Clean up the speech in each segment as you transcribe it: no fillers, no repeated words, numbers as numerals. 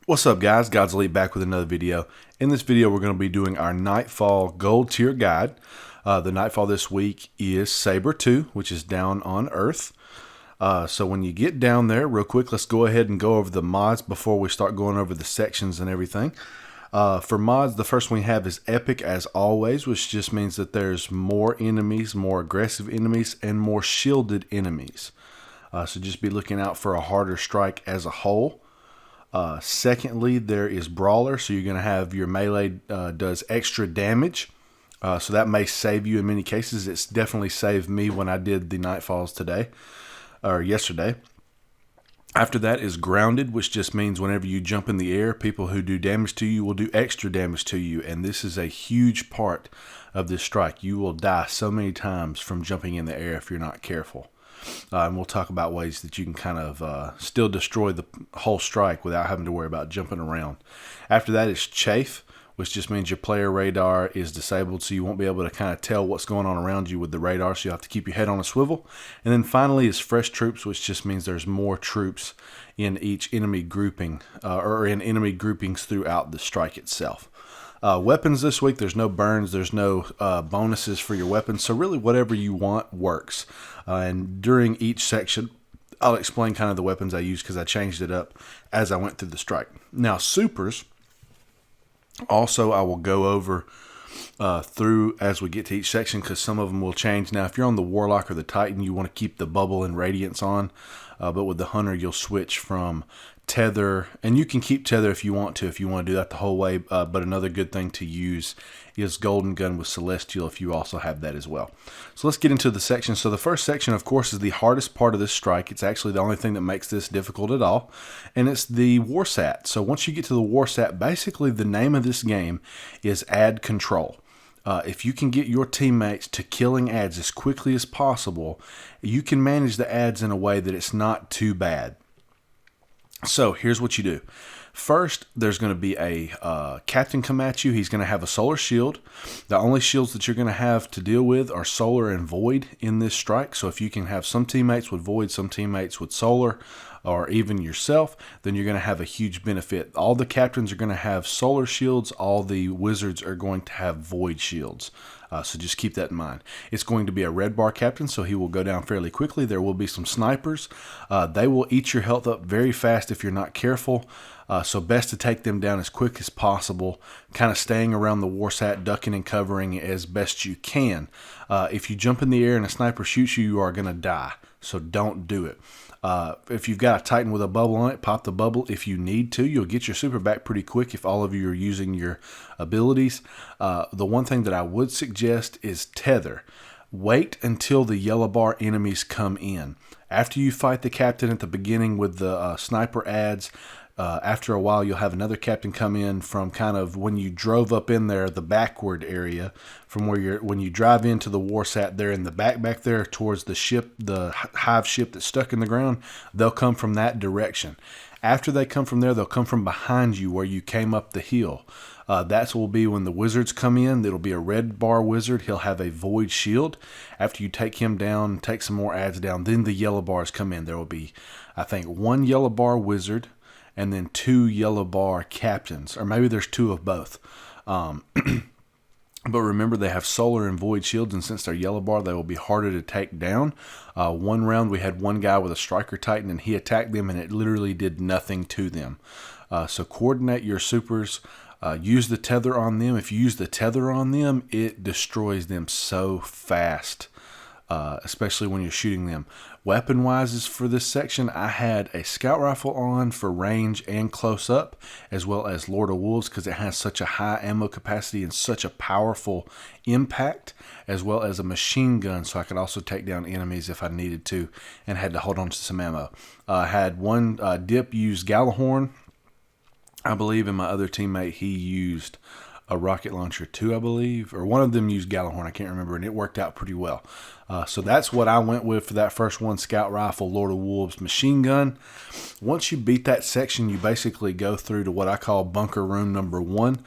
What's up, guys? God's Elite back with another video. In this video, we're going to be doing our Nightfall Gold Tier Guide. The Nightfall this week is S.A.B.E.R 2, which is down on Earth. So when you get down there, real quick, let's go ahead and go over the mods before we start going over the sections and everything. For mods, the first one we have is Epic as always, which just means that there's more enemies, more aggressive enemies, and more shielded enemies. So just be looking out for a harder strike as a whole. Secondly, there is Brawler, so you're going to have your melee does extra damage, so that may save you in many cases. It's definitely saved me when I did the Nightfalls today, or yesterday. After that is Grounded, which just means whenever you jump in the air, people who do damage to you will do extra damage to you, and this is a huge part of this strike. You will die so many times from jumping in the air if you're not careful. And we'll talk about ways that you can kind of still destroy the whole strike without having to worry about jumping around. After that is Chaff, which just means your player radar is disabled, so you won't be able to kind of tell what's going on around you with the radar, so you have to keep your head on a swivel. And then finally is Fresh Troops, which just means there's more troops in each enemy grouping, or in enemy groupings throughout the strike itself. Weapons this week, there's no burns, there's no bonuses for your weapons, so really whatever you want works. And during each section, I'll explain kind of the weapons I use because I changed it up as I went through the strike. Now, supers, also I will go over through as we get to each section because some of them will change. Now, if you're on the Warlock or the Titan, you want to keep the bubble and radiance on, but with the Hunter, you'll switch from tether, and you can keep tether if you want to do that the whole way, but another good thing to use is Golden Gun with Celestial if you also have that as well. So let's get into the section. So the first section, of course, is the hardest part of this strike. It's actually the only thing that makes this difficult at all, and it's the warsat. So once you get to the warsat, basically the name of this game is Ad Control. If you can get your teammates to killing ads as quickly as possible, you can manage the ads in a way that it's not too bad. So here's what you do. First, there's going to be a captain come at you. He's going to have a solar shield. The only shields that you're going to have to deal with are solar and void in this strike. So if you can have some teammates with void, some teammates with solar, or even yourself, then you're going to have a huge benefit. All the captains are going to have solar shields. All the wizards are going to have void shields. So just keep that in mind. It's going to be a red bar captain, so he will go down fairly quickly. There will be some snipers. They will eat your health up very fast if you're not careful. So best to take them down as quick as possible, kind of staying around the warsat, ducking and covering as best you can. If you jump in the air and a sniper shoots you, you are going to die. So don't do it. If you've got a Titan with a bubble on it, pop the bubble if you need to. You'll get your super back pretty quick if all of you are using your abilities. The one thing that I would suggest is tether. Wait until the yellow bar enemies come in. After you fight the captain at the beginning with the sniper ads, after a while you'll have another captain come in from kind of when you drove up in there, the backward area from where when you drive into the warsat there in the back there towards the ship, the hive ship that's stuck in the ground. They'll come from that direction. After they come from there, they'll come from behind you where you came up the hill. That will be when the wizards come in. It'll be a red bar wizard. He'll have a void shield. After you take him down, take some more ads down, then the yellow bars come in. There will be, I think, one yellow bar wizard and then two yellow bar captains, or maybe there's two of both. But remember, they have solar and void shields, and since they're yellow bar, they will be harder to take down. One round, we had one guy with a striker titan, and he attacked them, and it literally did nothing to them. So coordinate your supers. Use the tether on them. If you use the tether on them, it destroys them so fast, especially when you're shooting them. Weapon-wise for this section, I had a scout rifle on for range and close-up, as well as Lord of Wolves because it has such a high ammo capacity and such a powerful impact, as well as a machine gun, so I could also take down enemies if I needed to and had to hold on to some ammo. I had one dip use Gallahorn, I believe, and my other teammate, he used a rocket launcher too, I believe, or one of them used Gallahorn, I can't remember, and it worked out pretty well. So that's what I went with for that first one, scout rifle, Lord of Wolves, machine gun. Once you beat that section, you basically go through to what I call bunker room number 1.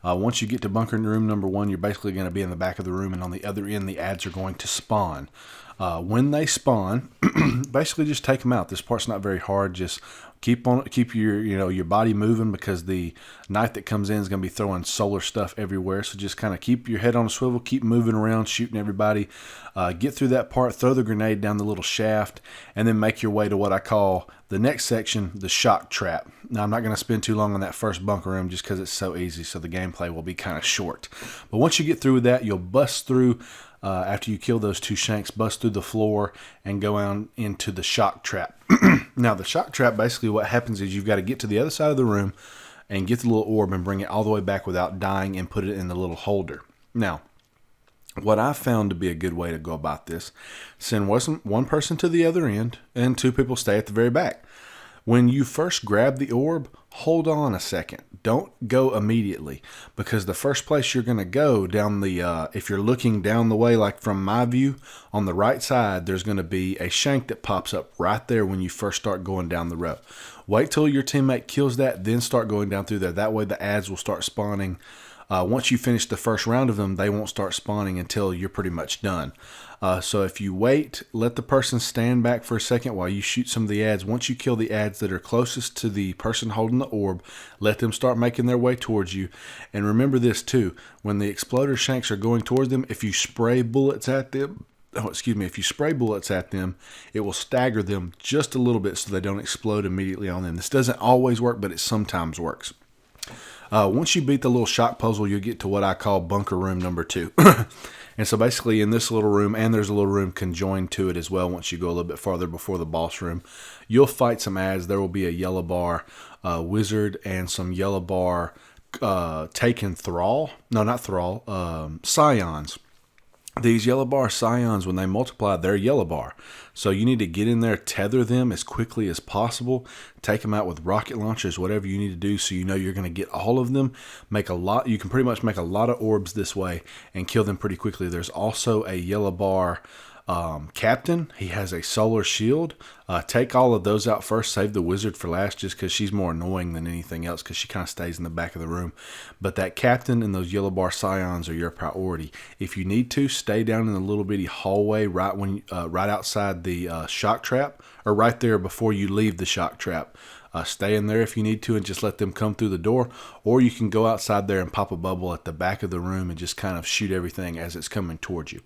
Once you get to bunker room number 1, you're basically going to be in the back of the room, and on the other end, the ads are going to spawn. When they spawn, basically just take them out. This part's not very hard. Just keep your body moving, because the knight that comes in is going to be throwing solar stuff everywhere. So just kind of keep your head on a swivel, keep moving around, shooting everybody. Get through that part, throw the grenade down the little shaft, and then make your way to what I call the next section, the shock trap. Now, I'm not going to spend too long on that first bunker room just because it's so easy, so the gameplay will be kind of short. But once you get through with that, you'll bust through, after you kill those 2 shanks, bust through the floor and go on into the shock trap. Now, the shock trap, basically what happens is you've got to get to the other side of the room and get the little orb and bring it all the way back without dying and put it in the little holder. Now, what I found to be a good way to go about this, send one person to the other end and 2 people stay at the very back. When you first grab the orb, hold on a second. Don't go immediately, because the first place you're going to go down the, if you're looking down the way, like from my view, on the right side, there's going to be a shank that pops up right there when you first start going down the row. Wait till your teammate kills that, then start going down through there. That way the ads will start spawning. Once you finish the first round of them, they won't start spawning until you're pretty much done. So if you wait, let the person stand back for a second while you shoot some of the ads. Once you kill the ads that are closest to the person holding the orb, let them start making their way towards you. And remember this too, when the exploder shanks are going towards them, if you spray bullets at them, if you spray bullets at them, it will stagger them just a little bit so they don't explode immediately on them. This doesn't always work, but it sometimes works. Once you beat the little shock puzzle, you'll get to what I call bunker room number 2. And so basically in this little room, and there's a little room conjoined to it as well, once you go a little bit farther before the boss room, you'll fight some ads. There will be a yellow bar wizard and some yellow bar taken thrall. No, not thrall. Scions. These yellow bar scions, when they multiply, they're yellow bar. So you need to get in there, tether them as quickly as possible, take them out with rocket launchers, whatever you need to do, so you know you're going to get all of them. You can pretty much make a lot of orbs this way and kill them pretty quickly. There's also a yellow bar captain. He has a solar shield. Take all of those out first. Save the wizard for last, just because she's more annoying than anything else, because she kind of stays in the back of the room. But that captain and those yellow bar scions are your priority. If you need to, stay down in the little bitty hallway right outside the shock trap, or right there before you leave the shock trap. Stay in there if you need to and just let them come through the door, or you can go outside there and pop a bubble at the back of the room and just kind of shoot everything as it's coming towards you.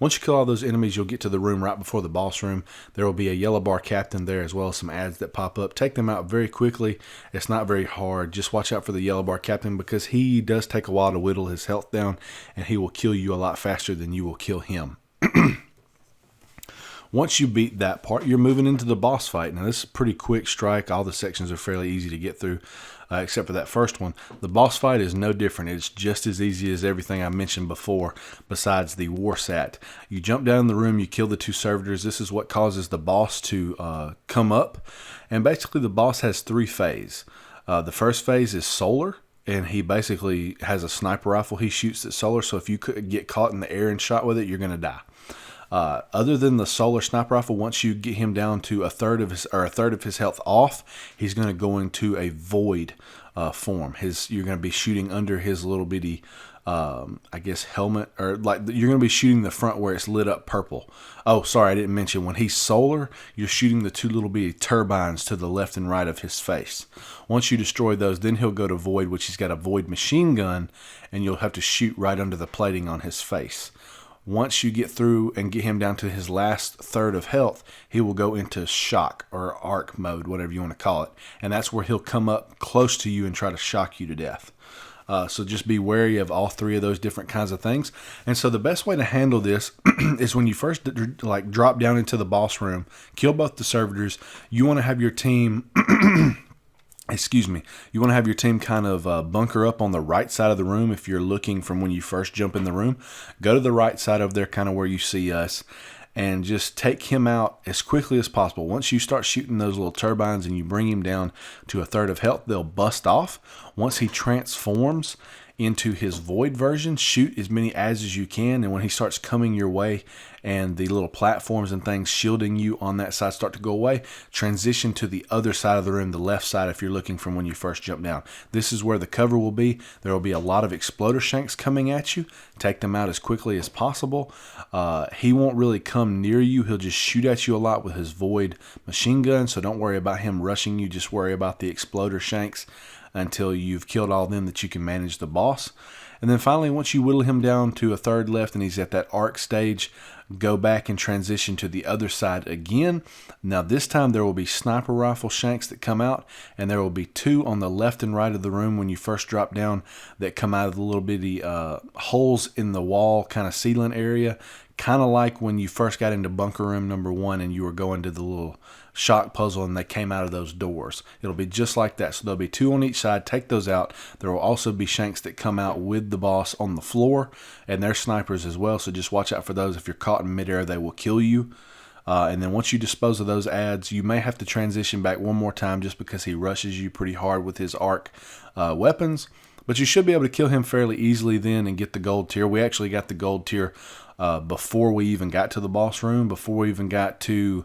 Once you kill all those enemies, you'll get to the room right before the boss room. There will be a yellow bar captain there, as well as some ads that pop up. Take them out very quickly. It's not very hard. Just watch out for the yellow bar captain, because he does take a while to whittle his health down, and he will kill you a lot faster than you will kill him. Once you beat that part, you're moving into the boss fight. Now, this is a pretty quick strike. All the sections are fairly easy to get through, except for that first one. The boss fight is no different. It's just as easy as everything I mentioned before, besides the warsat. You jump down in the room, you kill the 2 servitors. This is what causes the boss to come up. And basically, the boss has 3 phases. The first phase is solar, and he basically has a sniper rifle he shoots at solar. So if you could get caught in the air and shot with it, you're going to die. Other than the solar sniper rifle, once you get him down to a third of his health off, he's going to go into a void form. You're going to be shooting under his little bitty, helmet, or like you're going to be shooting the front where it's lit up purple. Oh, sorry, I didn't mention, when he's solar, you're shooting the 2 little bitty turbines to the left and right of his face. Once you destroy those, then he'll go to void, which he's got a void machine gun, and you'll have to shoot right under the plating on his face. Once you get through and get him down to his last third of health, he will go into shock or arc mode, whatever you want to call it. And that's where he'll come up close to you and try to shock you to death. So just be wary of all 3 of those different kinds of things. And so the best way to handle this is when you first drop down into the boss room, kill both the servitors. You want to have your team... You want to have your team kind of bunker up on the right side of the room. If you're looking from when you first jump in the room, go to the right side over there, kind of where you see us, and just take him out as quickly as possible. Once you start shooting those little turbines and you bring him down to a third of health, they'll bust off. Once he transforms into his void version. Shoot as many as you can, and when he starts coming your way and the little platforms and things shielding you on that side start to go away, transition to the other side of the room, the left side, if you're looking from when you first jump down. This is where the cover will be. There will be a lot of exploder shanks coming at you. Take them out as quickly as possible. He won't really come near you. He'll just shoot at you a lot with his void machine gun, so don't worry about him rushing you. Just worry about the exploder shanks until you've killed all of them that you can manage the boss. And then finally, once you whittle him down to a third left and he's at that arc stage, go back and transition to the other side again. Now this time there will be sniper rifle shanks that come out, and there will be 2 on the left and right of the room when you first drop down that come out of the little bitty holes in the wall kind of ceiling area. Kind of like when you first got into bunker room number 1 and you were going to the little shock puzzle and they came out of those doors. It'll be just like that. So there'll be 2 on each side. Take those out. There will also be shanks that come out with the boss on the floor, and they're snipers as well. So just watch out for those. If you're caught in midair, they will kill you. And then once you dispose of those ads, you may have to transition back one more time just because he rushes you pretty hard with his arc weapons. But you should be able to kill him fairly easily then and get the gold tier. We actually got the gold tier before we even got to the boss room, before we even got to,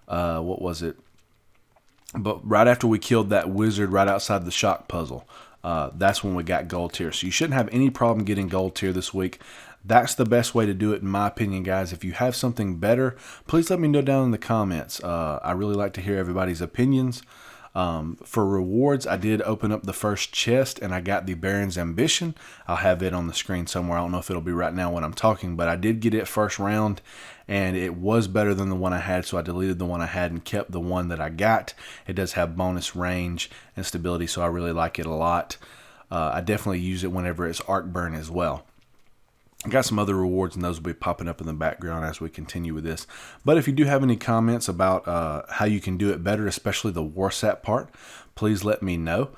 what was it? But right after we killed that wizard right outside the shock puzzle, that's when we got gold tier. So you shouldn't have any problem getting gold tier this week. That's the best way to do it in my opinion, guys. If you have something better, please let me know down in the comments. I really like to hear everybody's opinions. For rewards, I did open up the first chest and I got the Barron's Ambition. I'll have it on the screen somewhere. I don't know if it'll be right now when I'm talking, but I did get it first round and it was better than the one I had, so I deleted the one I had and kept the one that I got. It does have bonus range and stability, so I really like it a lot. I definitely use it whenever it's arc burn as well. I got some other rewards, and those will be popping up in the background as we continue with this. But if you do have any comments about how you can do it better, especially the warsat part, please let me know.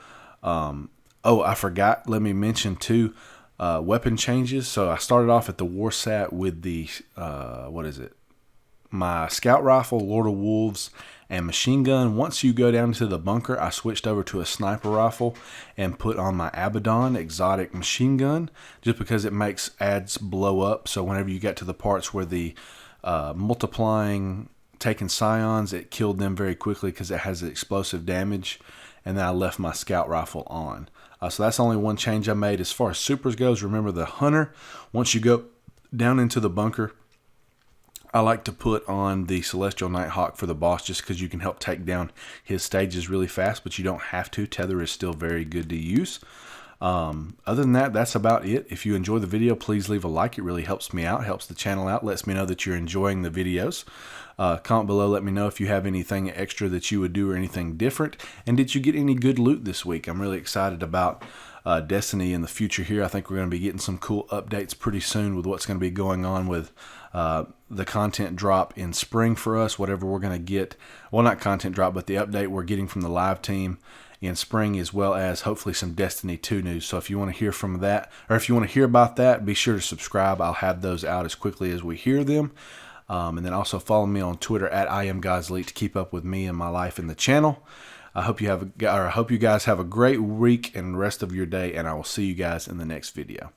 Oh, I forgot. Let me mention too, weapon changes. So I started off at the warsat with the, my scout rifle, Lord of Wolves, and machine gun. Once you go down to the bunker, I switched over to a sniper rifle and put on my Abaddon exotic machine gun, just because it makes ads blow up. So whenever you get to the parts where the multiplying, taking scions, it killed them very quickly because it has explosive damage. And then I left my scout rifle on. So that's only one change I made. As far as supers goes, remember the hunter. Once you go down into the bunker, I like to put on the Celestial Nighthawk for the boss, just because you can help take down his stages really fast, but you don't have to. Tether is still very good to use. Other than that, that's about it. If you enjoy the video, please leave a like. It really helps me out, helps the channel out, lets me know that you're enjoying the videos. Comment below, let me know if you have anything extra that you would do or anything different. And did you get any good loot this week? I'm really excited about Destiny in the future here. I think we're going to be getting some cool updates pretty soon with what's going to be going on with the content drop in spring for us, whatever we're going to get. Well, not content drop, but the update we're getting from the live team in spring, as well as hopefully some Destiny 2 news. So if you want to hear from that, or if you want to hear about that, be sure to subscribe. I'll have those out as quickly as we hear them. And then also follow me on Twitter at IamGodsLeak to keep up with me and my life in the channel. I hope you guys have a great week and rest of your day, and I will see you guys in the next video.